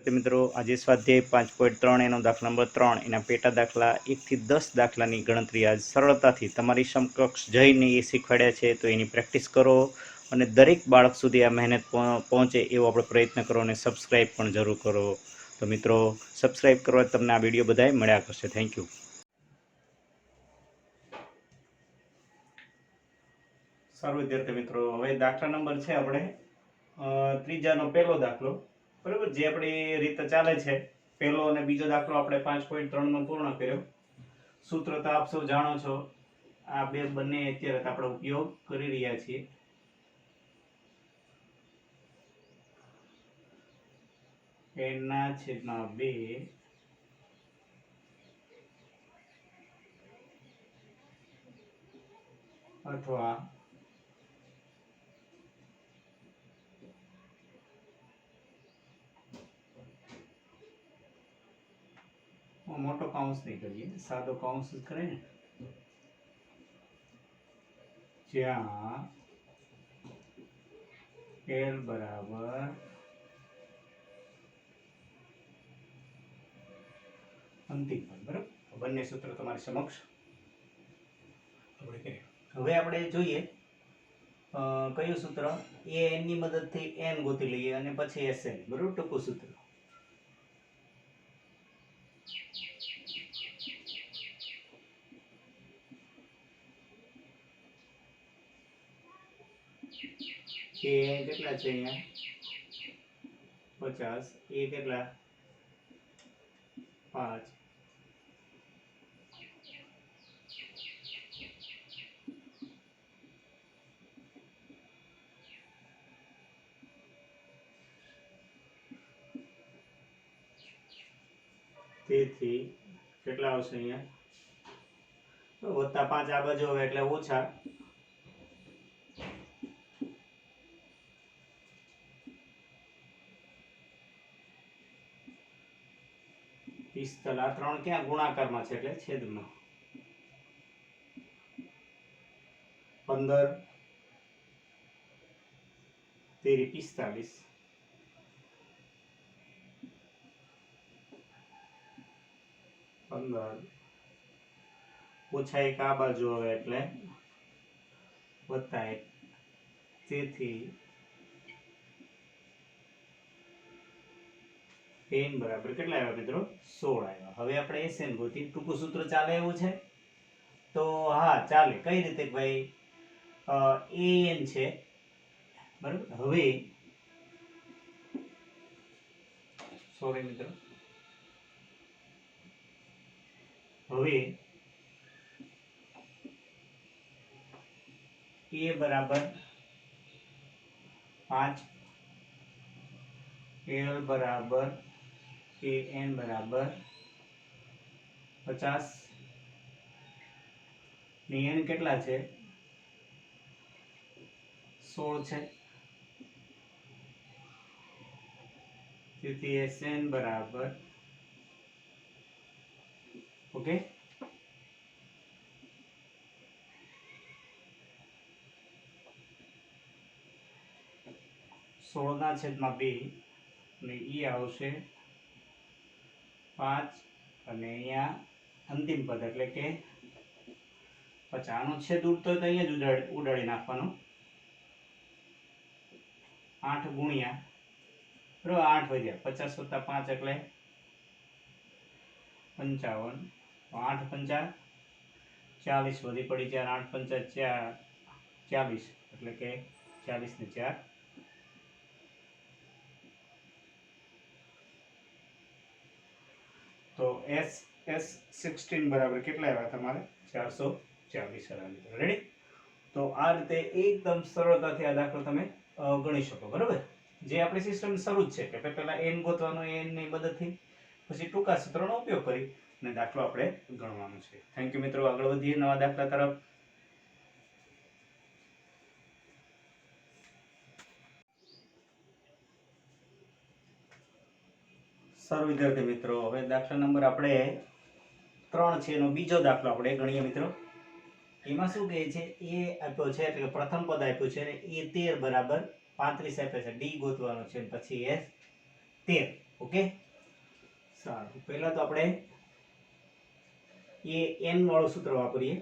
મિત્રો આજે સ્વાધ્યાય 5.3 એનો દાખલા નંબર 3 એના પેટા દાખલા 1 થી 10 દાખલાની ગણતરી આજ સરળતાથી તમારી સમકક્ષ જઈને એ શીખવાડ્યા છે, તો એની પ્રેક્ટિસ કરો અને દરેક બાળક સુધી આ મહેનત પહોંચે એવો આપણે પ્રયત્ન કરો અને સબસ્ક્રાઈબ પણ જરૂર કરો. તો મિત્રો સબસ્ક્રાઈબ કરવા તમને આ વિડીયો બધાય મળ્યા કરશે. Thank you. સારું વિદ્યાર્થી મિત્રો, હવે દાખલા નંબર છે આપણે ત્રીજાનો પહેલો દાખલો, બરાબર, જે આપણી રીતે ચાલે છે. પહેલો અને બીજો દાખલો આપણે 5.3 નો પૂર્ણ કર્યો. સૂત્ર તો આપ સૌ જાણો છો, આ બંને અત્યારે આપણે ઉપયોગ કરી રહ્યા છીએ. n ના છેદમાં 2 અથવા મોટો કૌંસ નહીં કરીએ, સાદો કૌંસ જ કરે ને, જ્યાં l બરાબર અંતિમ પદ. બરાબર, બંને સૂત્ર તમારી સમક્ષ આપણે કરીએ. હવે આપણે જોઈએ કયું સૂત્ર, a n ની મદદથી n ગોતી લઈએ અને પછી sn, બરાબર, ટૂંકું સૂત્ર. એ કેટલા છે અહીંયા 50, એ કેટલા 5, તેથી કેટલા આવશે અહીંયા +5 આ બાજુ આવે એટલે ઓછા 45. આ 3 ક્યાં ગુણાકારમાં છે એટલે છેદમાં 15 તેરી 45, ઓછા 1 આ બાજુ આવે એટલે +1, તેથી n બરાબર કેટલા આવ્યા મિત્રો 16 આવ્યા. હવે આપણે sn ગોતી, ટૂંકું સૂત્ર ચાલે એવું છે? તો હા ચાલે. કઈ રીતે ભાઈ, an છે, બરાબર. હવે સોરી મિત્રો, હવે a બરાબર 5, l બરાબર an બરાબર 50 ને n કેટલા છે 16 છે, તેથી sn બરાબર ઓકે 16/2 અને e આવશે 5 અને અહીંયા અંતિમ પદ એટલે કે 50 નો છેદ ઉડતો હોય તો અહીંયા જ ઉડાડી નાખવાનો. 8 ગુણ્યા, બરાબર, 8 વધ્યા 50 + 5 એટલે 55, 8 5 40 વધી પડી 4, 8 5 40 એટલે કે 40 ને 4, તો S16 બરાબર કેટલા આવ્યા તમારે 440. રેડી? તો આ રીતે એકદમ સરળતાથી આ દાખલો તમે ગણી શકો. બરાબર, જે આપણી સિસ્ટમ શરૂ જ છે કે પહેલા n ગોતવાનો, n ની મદદથી પછી ટૂંકા સૂત્રનો ઉપયોગ કરી અને દાખલો આપણે ગણવાનો છે. થેન્ક યુ મિત્રો. આગળ વધીએ નવા દાખલા તરફ. સારું વિદ્યાર્થી મિત્રો, હવે દાખલા નંબર આપણે 3 છે એનો બીજો દાખલો આપણે ગણીએ મિત્રો. એમાં શું કહે છે, એ આપ્યો છે એટલે પ્રથમ પદ આપ્યું છે અને એ 13 બરાબર 35 આપે છે, ડી ગોતવાનો છે, પછી s 13 ઓકે, સારું. પહેલા તો આપણે એ n વાળું સૂત્ર વાપરીએ.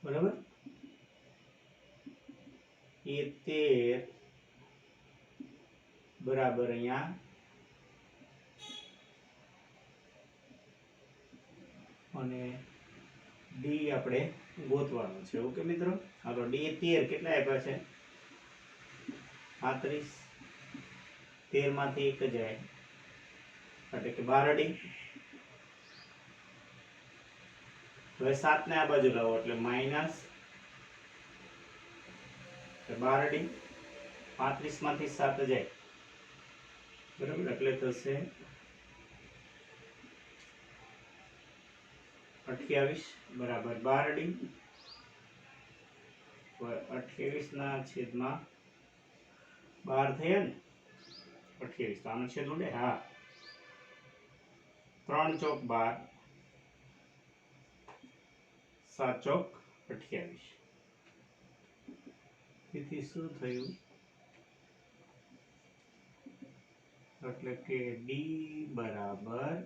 બરાબર, એ 13 બરાબર અહીંયા અને ડી આપણે ગોતવાનું છે. ઓકે મિત્રો, હાલો ડી 13 કેટલા આપ્યા છે? 35. 13 માંથી 1 જાય એટલે કે 12 ડી. હવે 7 ને આ બાજુ લાવો એટલે માઈનસ 12 ડી. 35 માંથી 7 જાય બરાબર, એટલે થશે 28 બરાબર 12 ડી. 28 ના છેદમાં 12 થયા ને 28, તો આનો છેદ ઉડે. હા, 3 ચોક 12, 7 ચોક 28. તેથી શું થયું? એટલે કે ડી બરાબર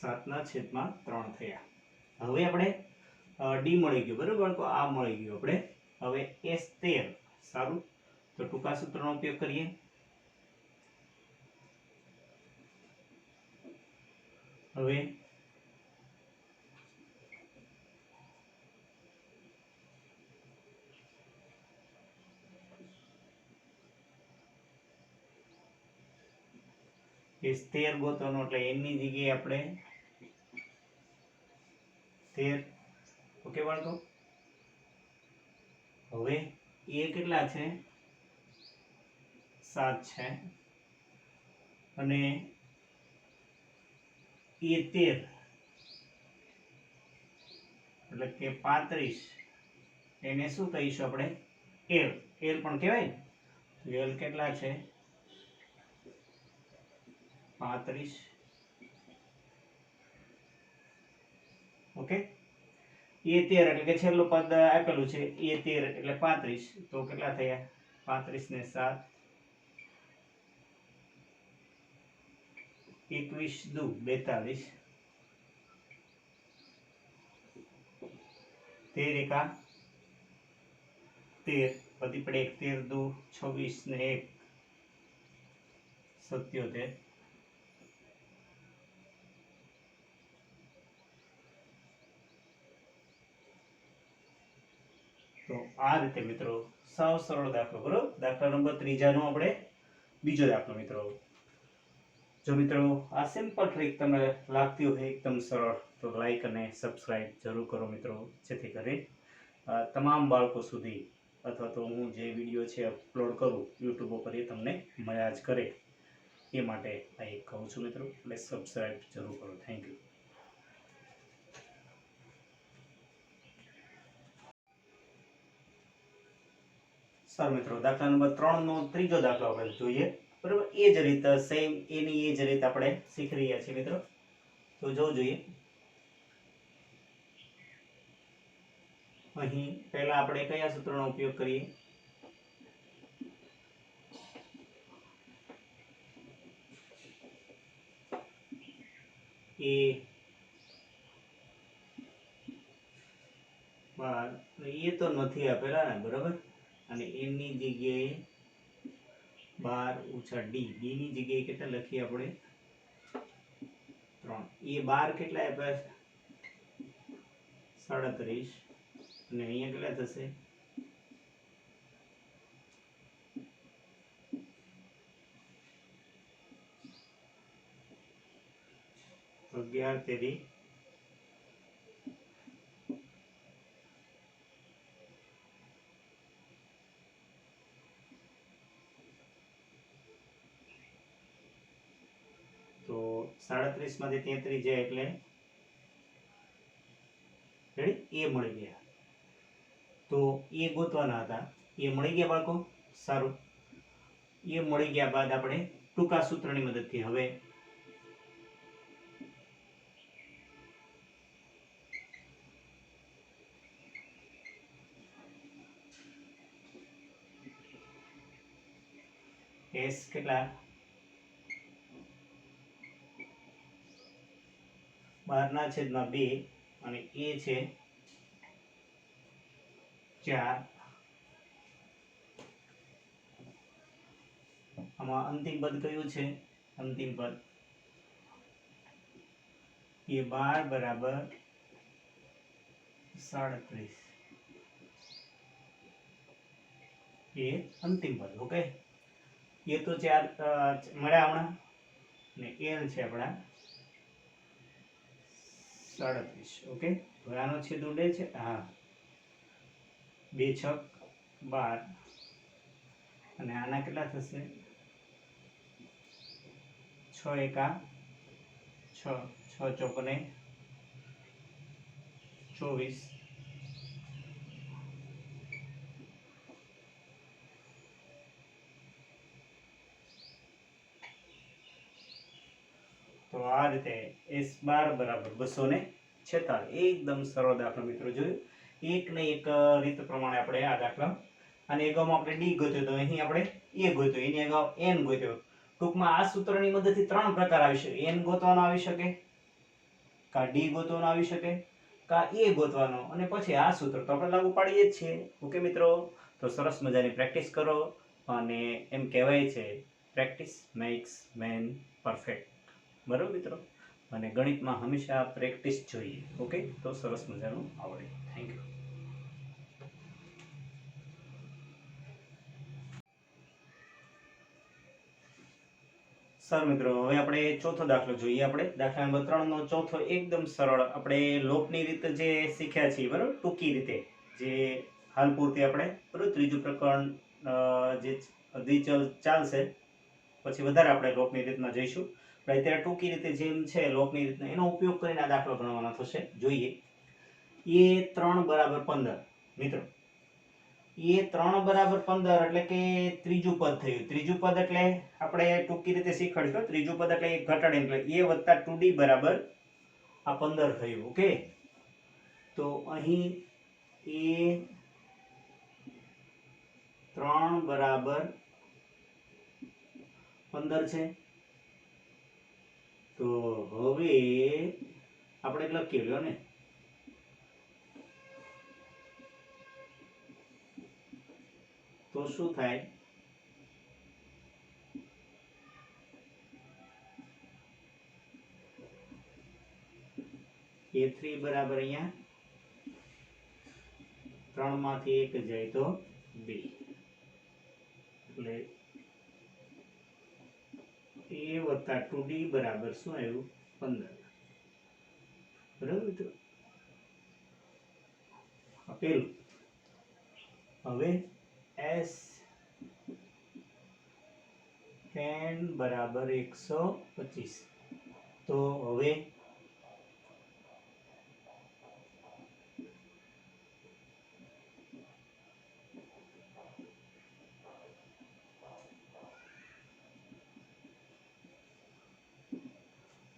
7/3 થયા. હવે આપણે ડી મળી ગયું બરાબર, તો આ મળી ગયું આપણે. હવે S13, સારું, તો ટૂંકા સૂત્રનો ઉપયોગ કરીએ. હવે S13 ગોતવાનો એટલે n ની જગ્યાએ આપણે 13. ઓકે બાળકો, હવે એ કેટલા છે? 7 છે અને એ 13 એટલે કે 35, એને શું કહીશું આપણે? L. L પણ કહેવાય ને, તો L કેટલા છે? 35. ઓકે, એ 13 એટલે કે છેલ્લું પદ આપેલું છે એ 13 એટલે 35, તો કેટલા થયા? 35 ને 7, 21 દુ 42, 13 એકા 13, પદી પડે 13 દુ 26 ને 1 77. તો આ રીતે મિત્રો સાવ સરળ દાખલો. બરોબર, દાખલા નંબર 3 નો આપણે બીજો દાખલો. મિત્રો જો મિત્રો આ સિમ્પલ ટ્રીક તમને લાગતી હોય એકદમ સરળ, તો લાઈક અને સબસ્ક્રાઇબ જરૂર કરો મિત્રો, જેથી કરી તમામ બાળકો સુધી અથવા તો હું જે વિડીયો છે અપલોડ કરું યુટ્યુબ ઉપર એ તમને મળ્યા જ કરે, એ માટે આ એક કહું છું મિત્રો. એટલે સબસ્ક્રાઇબ જરૂર કરો. Thank you. સારું મિત્રો, દાખલા નંબર 3 નો ત્રીજો દાખલો આપણે જોઈએ. બરાબર, એ જ રીતે સેમ એની એ જ રીતે આપણે શીખી રહ્યા છીએ મિત્રો. તો જોવું જોઈએ. અહીં પહેલા આપણે કયા સૂત્રનો ઉપયોગ કરીએ? એ 12, એ તો નથી આપેલા ને બરાબર, અને n ની જગ્યાએ 12 ઓછા ડી. ડી ની જગ્યાએ કેટલા લખીએ આપણે? 3. એ 12 કેટલા આપ્યા છે? 37, અને અહીંયા કેટલા થશે? 11 તેરી 37 માંથી 33 જાય એટલે રેડી એ મળી ગયા. તો એ ગોતવાના હતા, એ મળી ગયા બાળકો. સારું, એ મળી ગયા બાદ આપણે ટૂંકા સૂત્રની મદદથી હવે s કેટલા 12/2 અને a છે 4. આમાં અંતિમ પદ કયું છે? અંતિમ પદ એ 12 બરાબર 37 એ અંતિમ પદ. ઓકે, એ તો 4 મળ્યા હમણાં ને l છે આપણા 37. ઓકે, હવે આનો છેદ ઉડે છે. હા, 2 × 6 = 12 અને આના કેટલા થશે? 6 × 1 = 6, 6 × 4 = 24. તો આ રીતે S12 બરાબર 246. એકદમ સરળ દાખલો મિત્રો જોયું. એક ને એક રીત પ્રમાણે આપણે આ દાખલા, અને અગાઉમાં આપણે ડી ગોત્યો તો અહીં આપણે એ ગોત્યો, એની અગાઉ n ગોત્યો. ટૂંકમાં આ સૂત્રની મદદથી 3 પ્રકાર આવી શકે. n ગોતવાનો આવી શકે, કા ડી ગોતવાનો આવી શકે, કા એ ગોતવાનો, અને પછી આ સૂત્ર તો આપણે લાગુ પાડીએ જ છીએ. ઓકે મિત્રો, તો સરસ મજાની પ્રેક્ટિસ કરો, અને એમ કહેવાય છે પ્રેક્ટિસ મેક્સ મેન પરફેક્ટ. બરાબર મિત્રો, અને ગણિતમાં હંમેશા પ્રેક્ટિસ જોઈએ. ઓકે, તો સરસ મજાનું આવડે. Thank you. સર મિત્રો, હવે આપણે ચોથો દાખલો જોઈએ. આપણે દાખલા નંબર 3 નો ચોથો એકદમ સરળ, આપણે લોકની રીતે જે શીખ્યા છીએ, બરાબર, ટૂંકી રીતે જે હાલ પૂરતી આપણે બરાબર ત્રીજું પ્રકરણ જે દ્વિચલ ચાલશે, પછી વધારે આપણે લોકની રીતમાં જઈશું. અત્યારે ટૂંકી રીતે જેમ છે લોકની રીતના, એનો ઉપયોગ કરીને આ દાખલો ગણવાનો થશે. જોઈએ, a3 = 15 મિત્રો. a3 = 15 એટલે કે ત્રીજું પદ થયું. ત્રીજું પદ એટલે આપણે ટૂંકી રીતે શીખવાડીશું. ત્રીજું પદ એટલે એક ઘટાડીને, એટલે a + 2d બરાબર આ 15 થયું. ઓકે, તો અહીં a3 = 15 છે. તો હવે આપણે લખી લ્યો ને, તો શું થાય? a3 બરાબર અહીંયા 3 માંથી 1 જાય તો 2, એટલે a + 2d બરાબર શું આવ્યું? 15. બરાબર મિત્રો, પેલું. હવે S10 બરાબર 125. તો હવે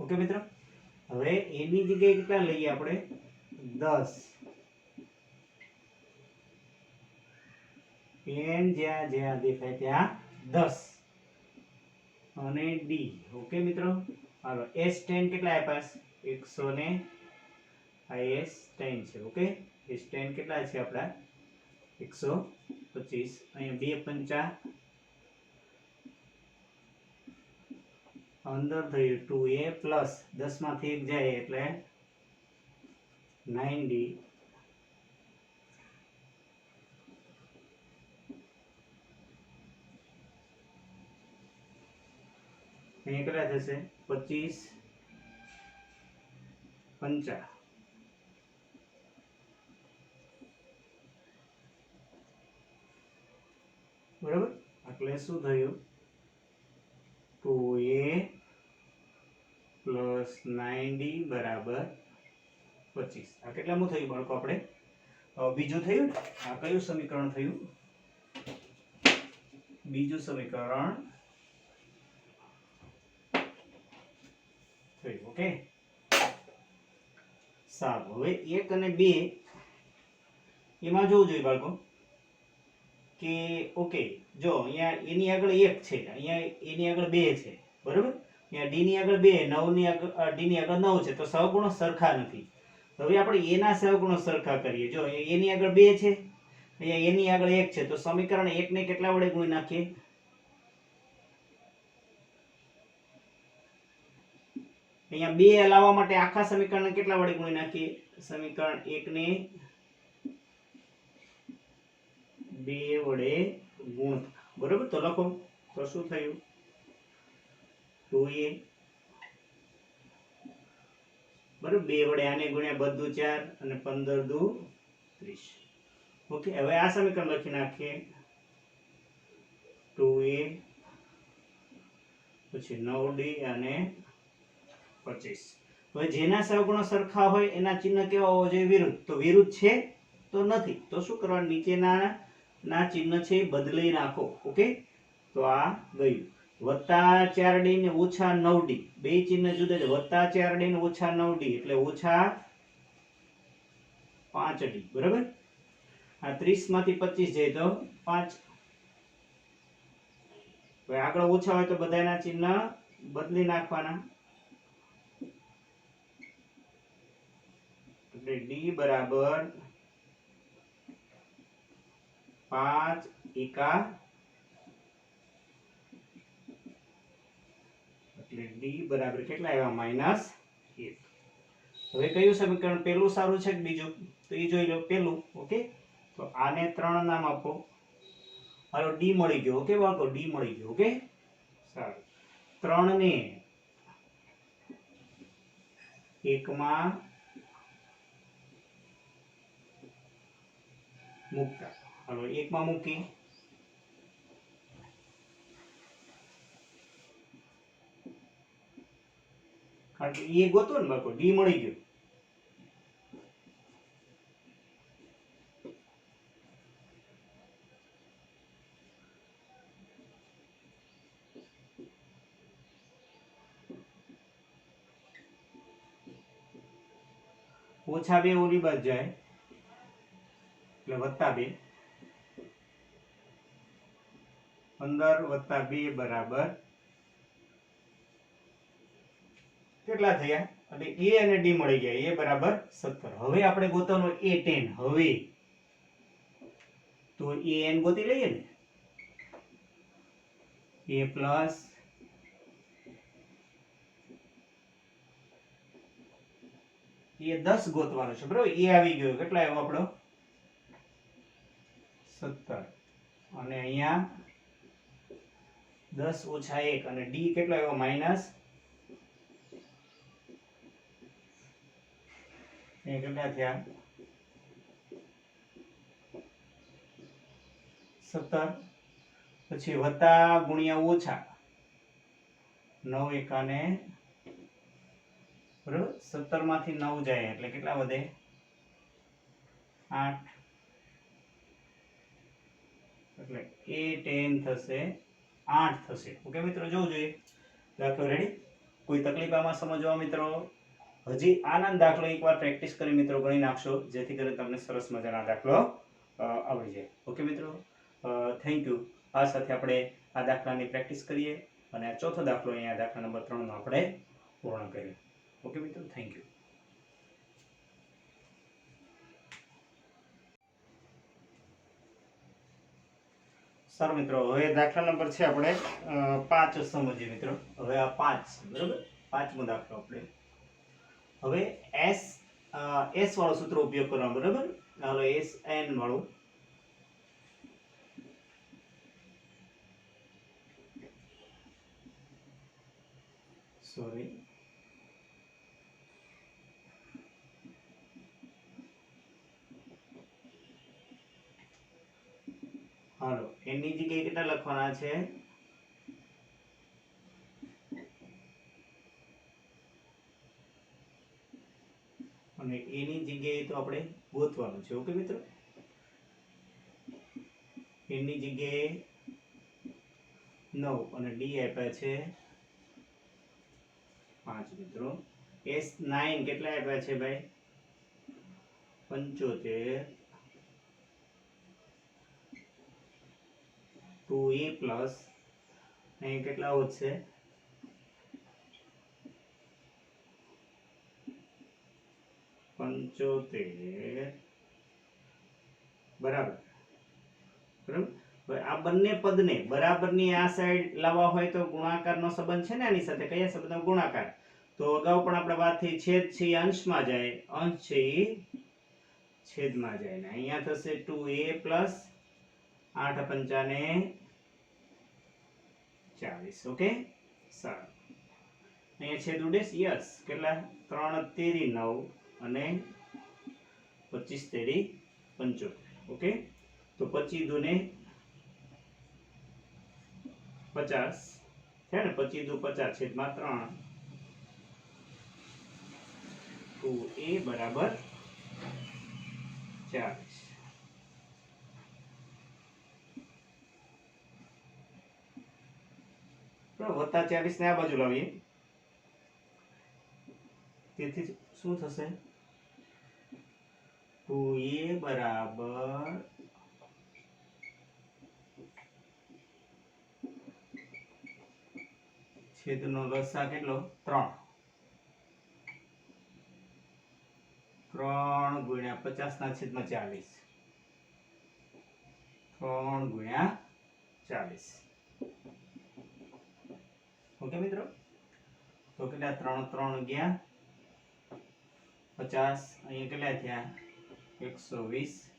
ઓકે મિત્રો, હવે એની જગ્યાએ કેટલા લઈએ આપણે? 10. n જ્યાં જ્યાં દેખાય ત્યાં 10 અને d. ઓકે મિત્રો, હાલો, S10 કેટલા આપ્યા? 100 ને આ S10 છે. ઓકે, S10 કેટલા છે આપડા? 125. અહીંયા 2 × 5 અંદર થયું 2a પ્લસ 10 માંથી 1 જાય એટલે 9d. અહીંયા કેટલા થશે? 25 × 5. બરાબર, એટલે શું થયું? 2a પ્લસ 9d બરાબર 25. આ કેટલામું થયું બાળકો? આપણે બીજું થયું. આ કયું સમીકરણ થયું? બીજું સમીકરણ થયું. ઓકે, સારું. હવે 1 અને 2 એમાં જોવું જોઈએ બાળકો. કે ઓકે જો અહીંયા એની આગળ 1 છે, અહીંયા એની આગળ 2 છે, બરોબર? અહીંયા ડી ની આગળ 2, 9 ની આગળ ડી ની આગળ 9 છે, તો સહગુણો સરખા નથી. હવે આપણે એ ના સહગુણો સરખા કરીએ. જો એની આગળ 2 છે, અહીંયા એની આગળ 1 છે, તો સમીકરણ 1 ને કેટલા વડે ગુણી નાખીએ? અહીંયા 2 લાવવા માટે આખા સમીકરણને કેટલા વડે ગુણી નાખીએ? સમીકરણ 1 ને 2 વડે ગુણતા, બરોબર? તો લખો. તો શું થયું? 2a, બરોબર? 2 વડે આને ગુણ્યા બધું 4 અને 15 દુ 30. ઓકે, હવે આ સમીકરણ લખી નાખીએ. 2a પછી 9d અને 25. હવે જેના સહગુણો સરખા હોય એના ચિહ્ન કેવા હોવા જોઈએ? વિરુદ્ધ. તો વિરુદ્ધ છે તો નથી. તો શું કરવાનું? નીચેના ના ચિહ્ન છે એ બદલી નાખો. ઓકે, તો આ ગયું. +4d ને -9d બે ચિહ્ન જુદા છે. +4d ને -9d એટલે -5d, બરાબર? આ 30 માંથી 25 જાય તો 5. હવે આગળ ઓછા હોય તો બધાના ચિહ્ન બદલી નાખવાના. એટલે d બરાબર 5 એકા, એટલે d બરાબર કેટલા આવ્યા? -1. હવે કયું સમીકરણ પહેલું સારું છે કે બીજું? તો એ જોઈ લો. પહેલું. ઓકે, તો આને 3 નામ આપો. હાલો, d મળી ગયો. ઓકે બાળકો, d મળી ગયો. ઓકે, સારું. 3 ને 1 માં મૂકતા. હાલો, 1 માં મૂકી. કારણ કે એ ગોતો ને બાળકો, d મળી ગયો. -2 ઓલી બાદ જાય એટલે +2. 15 + 2 બરાબર કેટલા થયા? એટલે a અને d મળી ગયા. a બરાબર 17. હવે આપણે ગોતવાનો a10. હવે તો an ગોતી લઈએ ને. a પ્લસ એ 10 ગોતવાનો છે, બરોબર? એ આવી ગયો. કેટલા આવ્યો આપણો? 17. અને અહીંયા 10 ઓછા 1 અને d કેટલો આવ્યો? માઈનસ. એ કેટલા થયા? 17. પછી વત્તા ગુણ્યા ઓછા 9 એકાને, બરોબર? 17 માંથી 9 જાય એટલે કેટલા વધે? 8. એટલે a10 થશે 8 થશે. ઓકે મિત્રો, જોવું જોઈએ. દાખલો રેડી? કોઈ તકલીફ આમાં સમજવા મિત્રો? હજી આનંદ દાખલો એકવાર પ્રેક્ટિસ કરી મિત્રો ગણી નાખશો, જેથી કરીને તમને સરસ મજાનો દાખલો આવડી જાય. ઓકે મિત્રો, થેન્ક યુ. આ સાથે આપણે આ દાખલાની પ્રેક્ટિસ કરીએ અને આ ચોથો દાખલો અહીંયા દાખલા નંબર 3 નો આપણે પૂર્ણ કરીએ. ઓકે મિત્રો, થેન્ક યુ. સારું મિત્રો, હવે દાખલા નંબર છે આપણે 5 સમજીએ મિત્રો. હવે આ 5, બરાબર? 5મો દાખલો આપણે. હવે s વાળો સૂત્ર ઉપયોગ કરવાનો, બરાબર? હાલો, sn વાળું. સોરી, હાલો, એની જગ્યાએ કેટલા લખવાના છે? અને એની જગ્યાએ તો આપણે ગોતવાનું છે. ઓકે મિત્રો, એની જગ્યાએ 9 અને d આપ્યા છે 5 મિત્રો. s9 કેટલા આપ્યા છે ભાઈ? 75. 2a પ્લસ અહીં કેટલા વધશે 75 બરાબર બરાબર હવે આ બંને પદને બરાબરની આ સાઈડ લાવવા હોય તો ગુણાકારનો સંબંધ છે ને આની સાથે કયા સંબંધનો ગુણાકાર તો અગાઉ પણ આપણે વાત થઈ છેદ છે એ અંશમાં જાય અંશ છે એ છેદમાં જાય ને અહીંયા થશે 2a પ્લસ 8 પંચાને 40 ઓકે સારું અહીંયા છેદ ઉડેશ યસ કેટલા 3 તેરી 9 અને 25 તેરી 75 ઓકે તો 25 દુને 50 છે ને 25 દુ 50 છેદમાં 3 2a બરાબર 40 વત્તા 40 ને આ બાજુ લાવીએ તેથી શું થશે 2a બરાબર છેદનો લસા કેટલો 3 ગુણ્યા 50 ના છેદમાં 40 3 ગુણ્યા 40 ઓકે મિત્રો તો કેટલા 3 3 ગયા 50 અહીંયા કેટલા થયા 120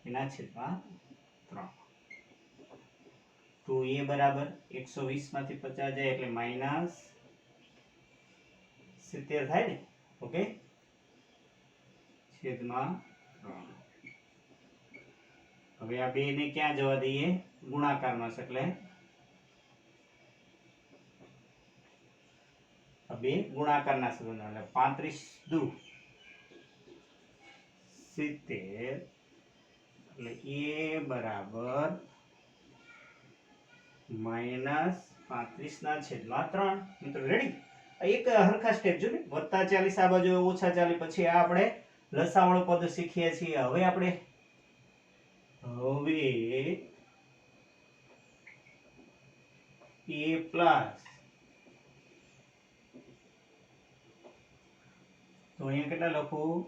એના છેદમાં 3 તો એ બરાબર 120 માંથી 50 જાય એટલે માઈનસ 70 થાય ને ઓકે છેદમાં 3 હવે આ બે ને ક્યાં જવા દઈએ ગુણાકારમાં એટલે આ બે ગુણાકારના સંબંધ એટલે 35 દુ 70 એટલે a બરાબર માઈનસ 35 ના છેદમાં 3 મિત્રો રેડી એક હરખા સ્ટેપ જો ને વત્તા 40 આ બાજુ ઓછા 40 પછી આ આપણે લસાવાળો પદ શીખીએ છીએ હવે આપણે a પ્લસ તો અહીંયા કેટલા લખું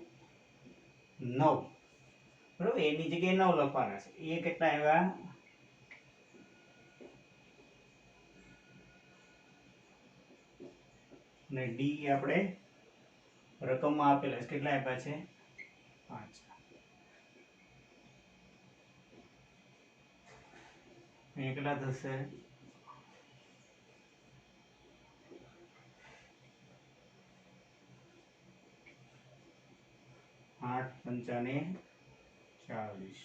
9 બરોબર એની જગ્યાએ 9 લખવાના છે એ કેટલા આવ્યા ને ડી આપણે રકમમાં આપેલા છે કેટલા આપ્યા છે 5 અહીંયા કેટલા થશે 8 પંચાને 40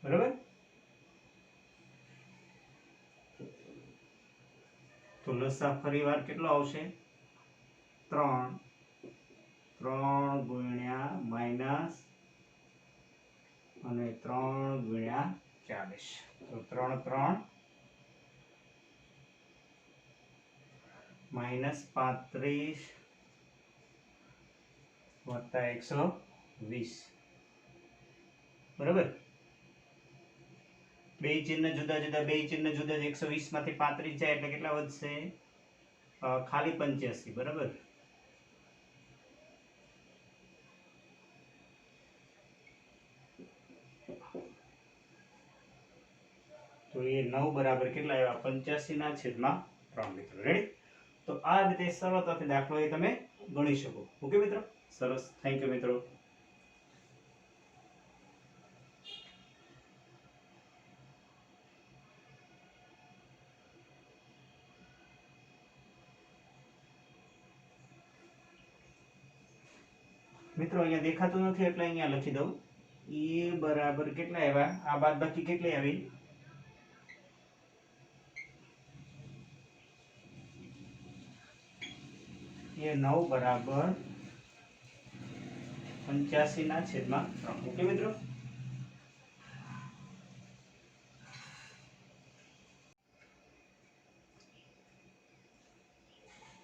બરાબર તો લસા ફરીવાર કેટલો આવશે 3 ગુણ્યા માઈનસ અને 3 ગુણ્યા 40 તો 3 માઈનસ 35 વત્તા 120 બરાબર બે ચિહ્ન જુદા જુદા 120 માંથી 35 જાય એટલે કેટલા વધશે ખાલી 85 બરાબર તો એ 9 બરાબર કેટલા આવ્યા 85 ના છેદમાં 3 મિત્રો રેડી તો આ રીતે સરળતાથી દાખલો એ તમે ગણી શકો ઓકે મિત્રો સરસ થેન્ક યુ મિત્રો મિત્રો અહીંયા દેખાતું નથી એટલે અહીંયા લખી દઉં એ બરાબર કેટલા આવ્યા આ બાદબાકી કેટલી આવી એ 9 બરાબર 85 ના છેદમાં 3 ઓકે મિત્રો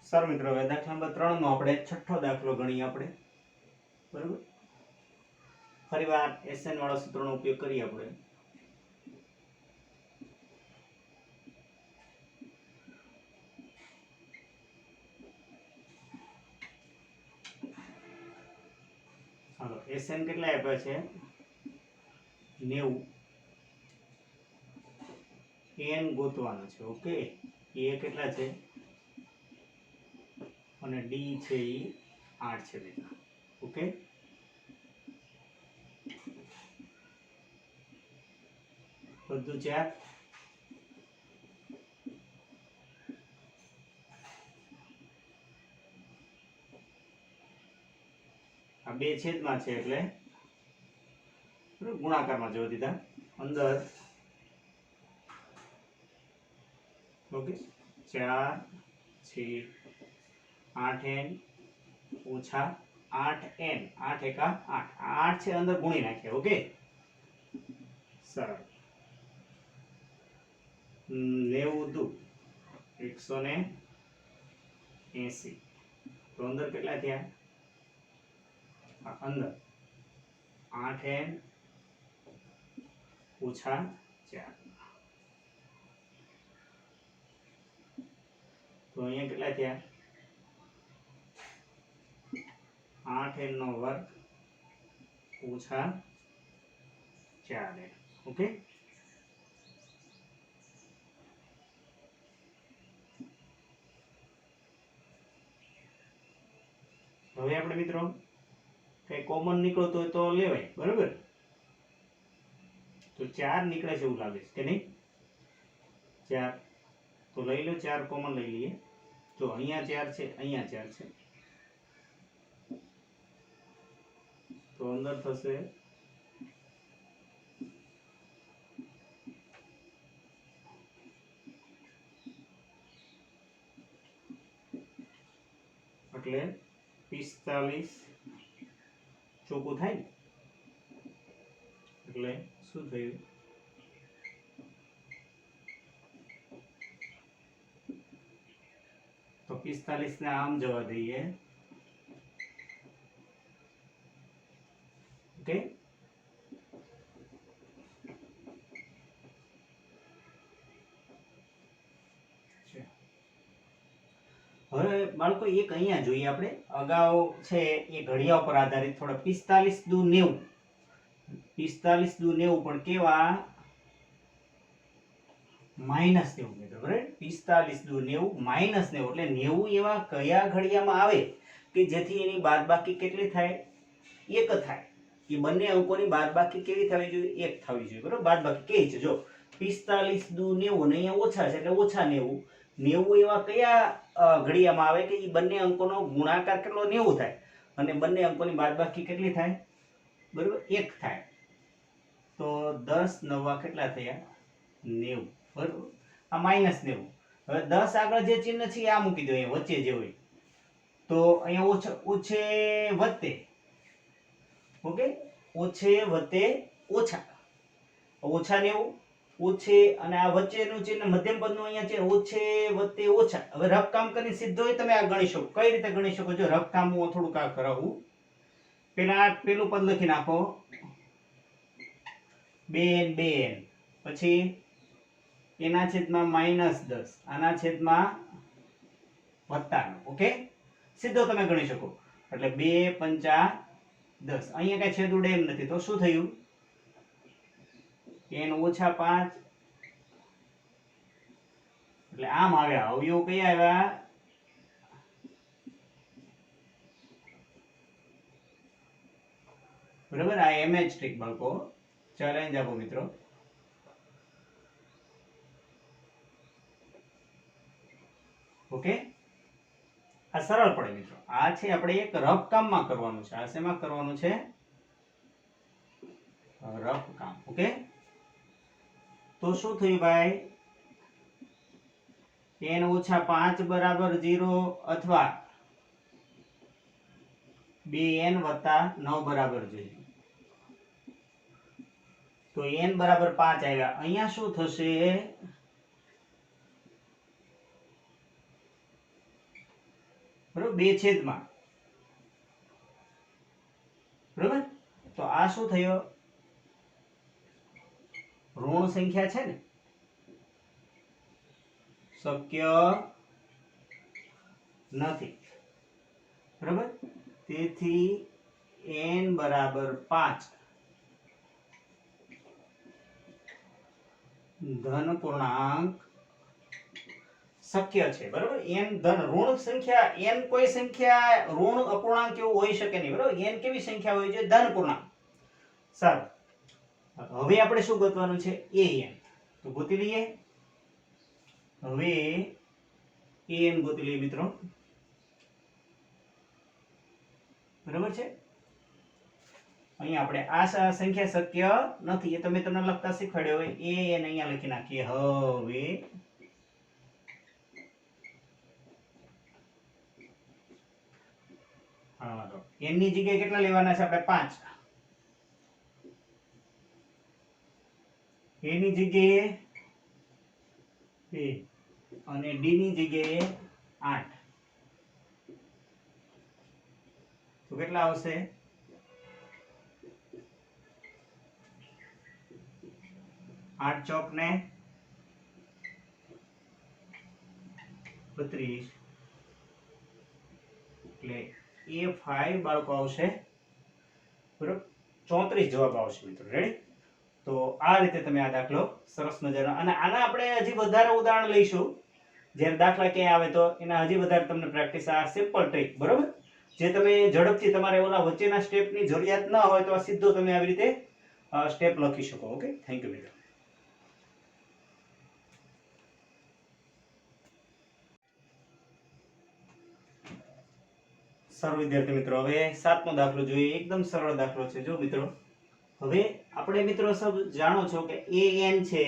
સારું મિત્રો હવે દાખલા નંબર 3 નો આપણે છઠ્ઠો દાખલો ગણીએ આપણે બરાબર ફરીવાર SN વાળા સૂત્રનો ઉપયોગ કરીએ આપણે SN કેટલા આપ્યા છે 90 n ગોતવાનો છે ઓકે એ કેટલા છે અને d છે એ 8 છે બેટા ઓકે બધું 4 આ બે છેદમાં છે એટલે ગુણાકારમાં જોઈ દીધા અંદર ઓકે 4 છે 8n ઓછા 8n 8 એકા 8 8 છે અંદર ગુણી નાખીએ ઓકે સરળ 90 180 તો અંદર કેટલા થયા અંદર 8n ઓછા 4 તો અહીંયા કેટલા થયા 8n નો વર્ગ ઓછા 4n ઓકે હવે આપણે મિત્રો કઈ કોમન નીકળતો હોય તો લેવાય બરાબર તો 4 નીકળે છે એવું લાગે છે કે નહીં 4 તો લઈ લો 4 કોમન લઈ લઈએ જો અહીંયા 4 છે અહીંયા 4 છે તો અંદર થશે એટલે 45 ચોખ્ખું થાય ને એટલે શું થયું તો 45 ને આમ જવા દઈએ ઓકે હવે બાળકો એક અહીંયા જોઈએ આપણે અગાઉ છે એ ઘડિયા ઉપર આધારિત થોડા 45 દુ 90 45 દુ 90 પણ કેવા માઈનસ 90 મિત્રો બરાબર 45 દુ 90 માઈનસ 90 એટલે 90 એવા કયા ઘડિયામાં આવે કે જેથી એની બાદબાકી કેટલી થાય એક થાય એ બંને અંકોની બાદબાકી કેવી થવી જોઈએ એક થવી જોઈએ બરાબર બાદબાકી કેવી છે જો 45 દુ 90 ને અહીંયા ઓછા છે એટલે ઓછા 90 90 એવા કયા ઘડિયામાં આવે કે એ બંને અંકોનો ગુણાકાર કેટલો 90 થાય અને બંને અંકોની બાદબાકી કેટલી થાય બરાબર 1 થાય તો 10 નવા કેટલા થયા 90 બરાબર આ માઈનસ 90 હવે 10 આગળ જે ચિહ્ન છે આ મૂકી દો અહીંયા વચ્ચે જે હોય તો અહીંયા ઓછે વત્તે ઓકે ઓછે વત્તે ઓછા ઓછા 90 ઓછે અને આ વચ્ચેનું ચિહ્ન મધ્યમ પદનું અહીંયા છે ઓછે વત્તે ઓછા હવે રફ કામ કરીને સીધો તમે આ ગણી શકો કઈ રીતે ગણી શકો જો રફ કામ હું થોડુંક આ કરાવું પેલું પદ લખી નાખો 2n પછી એના છેદમાં -10 આના છેદમાં +9 ઓકે સીધો તમે ગણી શકો એટલે 2 5 10 અહીંયા કઈ છેદ ઉડે એમ નથી તો શું થયું n ઓછા 5 એટલે આમ આવ્યા અવયવ કયા આવ્યા બરાબર આ એમ જ ટ્રીક બાળકો ચેલેન્જ આપો મિત્રો ઓકે આ સરળ પડે મિત્રો આ છે આપણે એક રફ કામમાં કરવાનું છે આ શેમાં કરવાનું છે રફ કામ ઓકે તો શું થયું ભાઈ n ઓછા 5 બરાબર 0 અથવા 2n વત્તા 9 બરાબર 0 તો n બરાબર 5 આવ્યા અહીંયા શું થશે બરાબર બે છેદમાં બરાબર તો આ શું થયો ઋણ સંખ્યા છે ને શક્ય નથી બરાબર તેથી n બરાબર 5 ધન પૂર્ણાંક શક્ય છે, બરાબર. n ધન ઋણ સંખ્યા, n કોઈ સંખ્યા ઋણ અપૂર્ણાંક એવું હોઈ શકે નહીં, બરાબર. n કેવી સંખ્યા હોય છે? ધન પૂર્ણાંક. સારું, હવે આપણે શું ગોતવાનું છે? an. તો ગોતી લઈએ. હવે an ગોતી લઈએ મિત્રો, બરાબર છે. અહીંયા આપણે આ સંખ્યા શક્ય નથી એ તો મેં તમને લખતા શીખવાડ્યો હોય, an અહીંયા લખી નાખીએ. હવે n ની જગ્યાએ કેટલા લેવાના છે આપણે? 5. a ની જગ્યાએ 2 અને d ની જગ્યાએ 8. તો કેટલા આવશે? 8 ચોક ને 32, એટલે A5 બાળકો આવશે, બરોબર. 34 જવાબ આવશે મિત્રો. રેડી? તો આ રીતે તમે આ દાખલો સરસ મજાનો, અને આના આપણે હજી વધારે ઉદાહરણ લઈશું જ્યારે દાખલા ક્યાંય આવે તો એના હજી વધારે તમને પ્રેક્ટિસ, આ સિમ્પલ ટ્રીક, બરોબર, જે તમે ઝડપથી તમારે ઓલા વચ્ચેના સ્ટેપની જરૂરિયાત ન હોય તો આ સીધો તમે આવી રીતે સ્ટેપ લખી શકો. ઓકે, થેન્ક યુ મિત્રો. સારું વિદ્યાર્થી મિત્રો, હવે 7મો દાખલો જોઈએ. એકદમ સરળ દાખલો છે. જો મિત્રો, હવે આપણે મિત્રો સબ જાણો છો કે an છે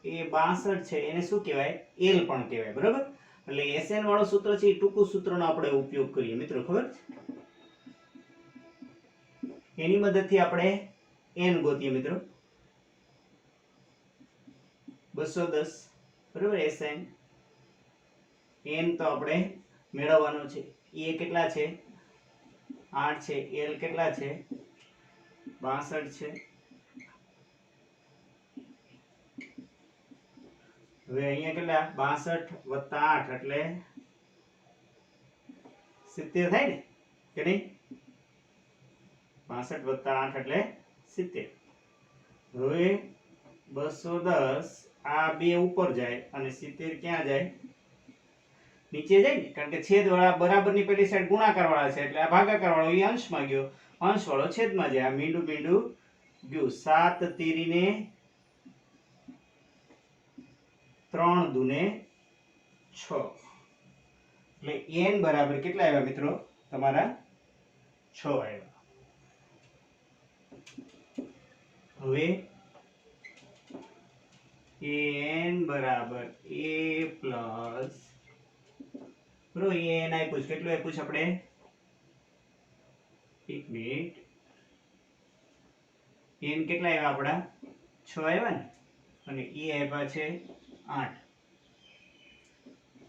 એ 62 છે, એને શું કહેવાય? l પણ કહેવાય, બરાબર. એટલે SN વાળું સૂત્ર છે એ ટૂંકું સૂત્રનો આપણે ઉપયોગ કરીએ મિત્રો, ખબર છે? એની મદદથી આપણે n ગોતીએ મિત્રો. 210, બરાબર. SN n તો આપણે મેળવવાનો છે. એ કેટલા છે? 8 છે. l કેટલા છે? 62 છે. હવે અહીંયા કેટલા? 62 + 8 એટલે 70 થાય ને, કે નહીં? 62 + 8 એટલે 70. હવે 210 આ બે ઉપર જાય અને 70 ક્યાં જાય? નીચે જાય ને, કારણ કે છેદ વાળા બરાબરની પેલી સાઈડ ગુણાકાર વાળા છે, એટલે આ ભાગાકાર વાળો એ અંશમાં ગયો, અંશ વાળો છેદમાં જાય. આ મીંડું મીંડું ગયું. 7 તીરીને 3 દુને 6, એટલે n બરાબર કેટલા આવ્યા મિત્રો? તમારા 6 આવ્યા. હવે an બરાબર a પ્લસ, બરોબર, an આપ્યું છે. કેટલું આપ્યું છે આપણે? 1 મિનિટ. n કેટલા આવ્યા આપણા? 6 આવ્યા ને, અને e આપ્યા છે 8.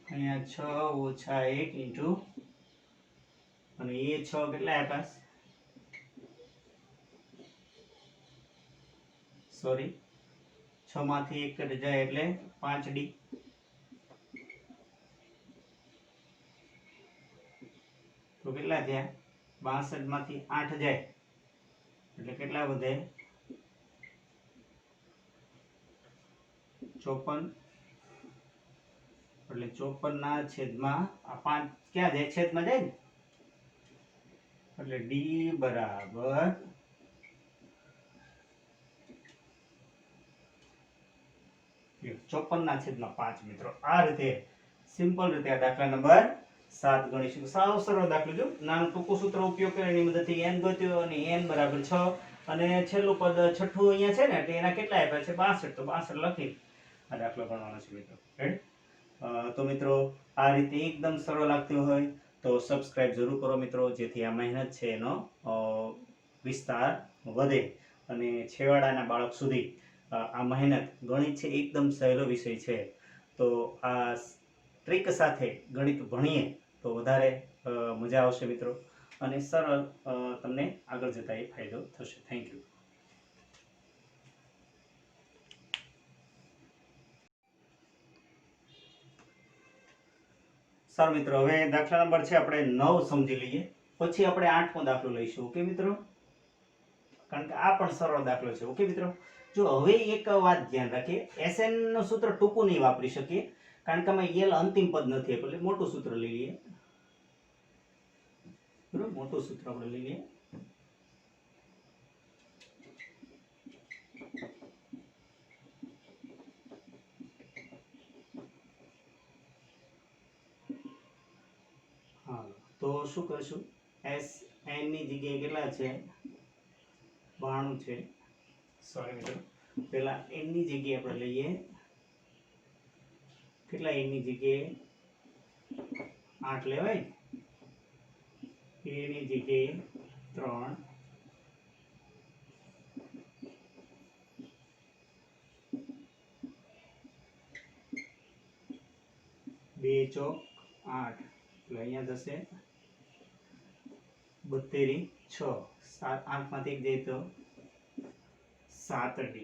અહીંયા 6 - 1 ઇન્ટુ, અને એ 6 કેટલા આપ્યા? સોરી, 6 માંથી 1 કટ જાય એટલે 5d. તો કેટલા થયા? 62 માંથી 8 જાય એટલે કેટલા વધે? 54. એટલે 54 ના છેદમાં આ 5 ક્યાં જાય? છેદમાં જાય ને, એટલે d બરાબર 54 ના છેદમાં 5 મિત્રો. આ રીતે સિમ્પલ રીતે આ દાખલા નંબર 7 ગણીશું. સાવ સરળ દાખલો. જો નાનું ટૂંકું સૂત્ર ઉપયોગ કરીને એની મદદથી n ગોત્યો, અને n બરાબર 6, અને છેલ્લું પદ છઠ્ઠું અહીંયા છે ને, એટલે એના કેટલા આપ્યા છે? 62. તો 62 લખી આ દાખલો ગણવાનો છે મિત્રો. રાઈટ? તો મિત્રો, આ રીતે એકદમ સરળ લાગતું હોય તો સબસ્ક્રાઇબ જરૂર કરો મિત્રો, જેથી આ મહેનત છે એનો વિસ્તાર વધે અને છેવાડાના બાળક સુધી આ મહેનત. ગણિત છે એકદમ સહેલો વિષય છે, તો આ ટ્રીક સાથે ગણિત ભણીએ તો વધારે મજા આવશે મિત્રો, અને સરળ તમને આગળ જતા એ ફાયદો થશે. Thank you. સારું મિત્રો, હવે દાખલા નંબર છે આપણે 9 સમજી લઈએ. પછી આપણે 8મો દાખલો લઈશું. ઓકે મિત્રો, કારણ કે આ પણ સરળ દાખલો છે. ઓકે મિત્રો, જો હવે એક વાત ધ્યાન રાખીએ, SN નું સૂત્ર ટૂંકું નહીં વાપરી શકીએ કારણ કે આમાં L અંતિમ પદ નથી એટલે મોટું સૂત્ર લઈ લઈએ. બરોબર, મોટું સૂત્ર આપણે લઈ લઈએ. હા, તો શું કરશું, SN ની જગ્યાએ કેટલા છે, 92 છે. સોરી મિત્રો, પેલા n ની જગ્યાએ આપણે લઈએ, કેટલા n ની જગ્યાએ 8 લેવાય, a ની જગ્યાએ 3, 2 ચોક 8 એટલે અહીંયા થશે 72 6, 8 માંથી 1 જાય તો 7d,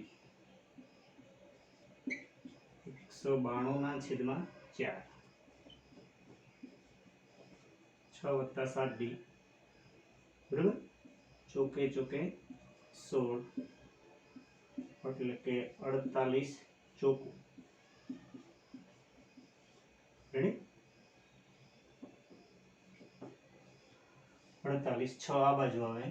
192 ના છેદમાં 4, 6 + 7d, બરાબર, ચોકે ચોકે 16 એટલે કે 48 ચોકું. રેડી, 48, 6 આ બાજુ આવે,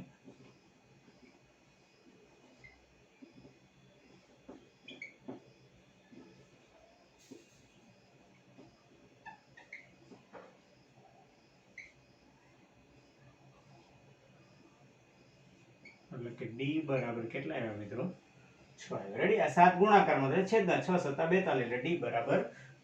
એટલે કે d બરાબર કેટલા આવ્યા મિત્રો, 6 આવ્યા. રેડી, આ 7 ગુણાકારમાં છે, છેદના 6 * 7 = 42 એટલે d બરાબર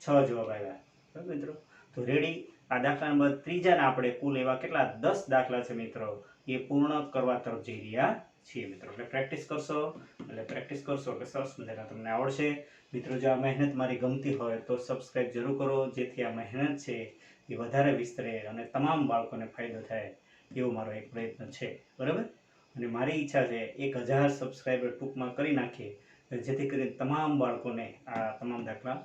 6 જવાબ આવ્યા. બરાબર મિત્રો, તો રેડી, આ દાખલા નંબર 3 ના આપણે કુલ એવા કેટલા 10 દાખલા છે મિત્રો, એ પૂર્ણ કરવા તરફ જઈ રહ્યા છીએ મિત્રો. એટલે પ્રેક્ટિસ કરશો એટલે સરસ મજાના તમને આવડશે મિત્રો. જો આ મહેનત મારી ગમતી હોય તો સબસ્ક્રાઇબ જરૂર કરો, જેથી આ મહેનત છે એ વધારે વિસ્તરે અને તમામ બાળકોને ફાયદો થાય એવો મારો એક પ્રયત્ન છે. બરાબર, અને મારી ઈચ્છા છે 1000 સબસ્ક્રાઇબર ટૂંકમાં કરી નાખીએ, જેથી કરીને તમામ બાળકોને આ તમામ દાખલા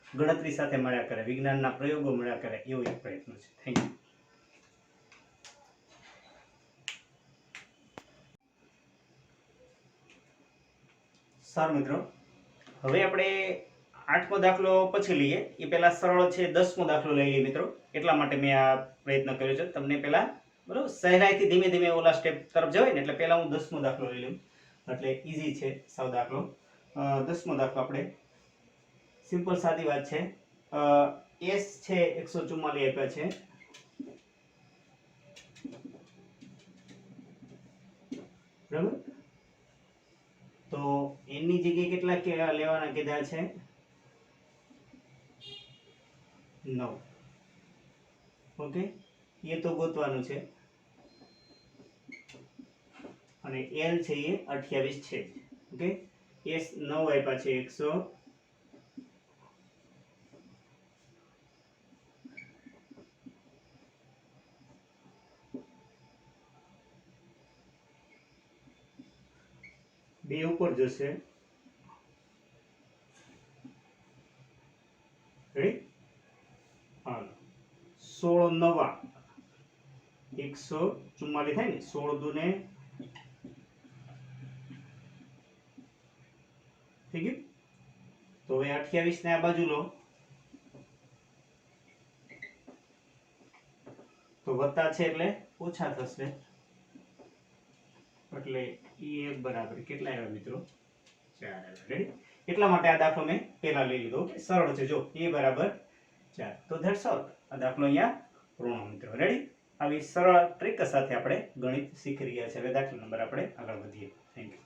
ગણતરી સાથે મળ્યા કરે, વિજ્ઞાનના પ્રયોગો મળ્યા કરે, એવો એક પ્રયત્ન છે. Thank you. સારું મિત્રો, હવે આપણે 8મો દાખલો પછી લઈએ, એ પહેલા સરળ છે 10મો દાખલો લઈ લઈએ મિત્રો. એટલા માટે મેં આ પ્રયત્ન કર્યો છે તમને પહેલા, બરાબર, સહેલાઈથી ધીમે ધીમે ઓલા સ્ટેપ તરફ જવાય ને, એટલે પહેલા હું 10મો દાખલો લઈ લઉં એટલે ઈઝી છે સાવ દાખલો. 10મો દાખલો આપણે સિમ્પલ સાદી વાત છે. s છે 144 આપ્યા છે, બરાબર, તો n ની જગ્યાએ કેટલા લેવાના કીધા છે, 9. ઓકે, એ તો ગોતવાનું છે, અને l છે એ 28 છે. ઓકે, s 9 આપ્યા છે, 100 બે ઉપર જશે. રેડી, હાલો, 16 નવા 144 થાય ને, 16 દૂને થઈ ગયું. તો હવે 28 ને આ બાજુ લો તો વત્તા છે એટલે ઓછા થશે, એટલે e બરાબર કેટલા આવ્યા મિત્રો, 4 આવ્યા. રેડી, એટલા માટે આ દાખલો મેં પહેલા લઈ લીધો. ઓકે, સરળ છે. જો e બરાબર 4, તો ધેટ્સ ઓલ. આ દાખલો અહીંયા પૂર્ણ મિત્રો. રેડી, આવી સરળ ટ્રીક સાથે આપણે ગણિત શીખી રહ્યા છીએ. હવે દાખલા નંબર આપણે આગળ વધીએ. Thank you.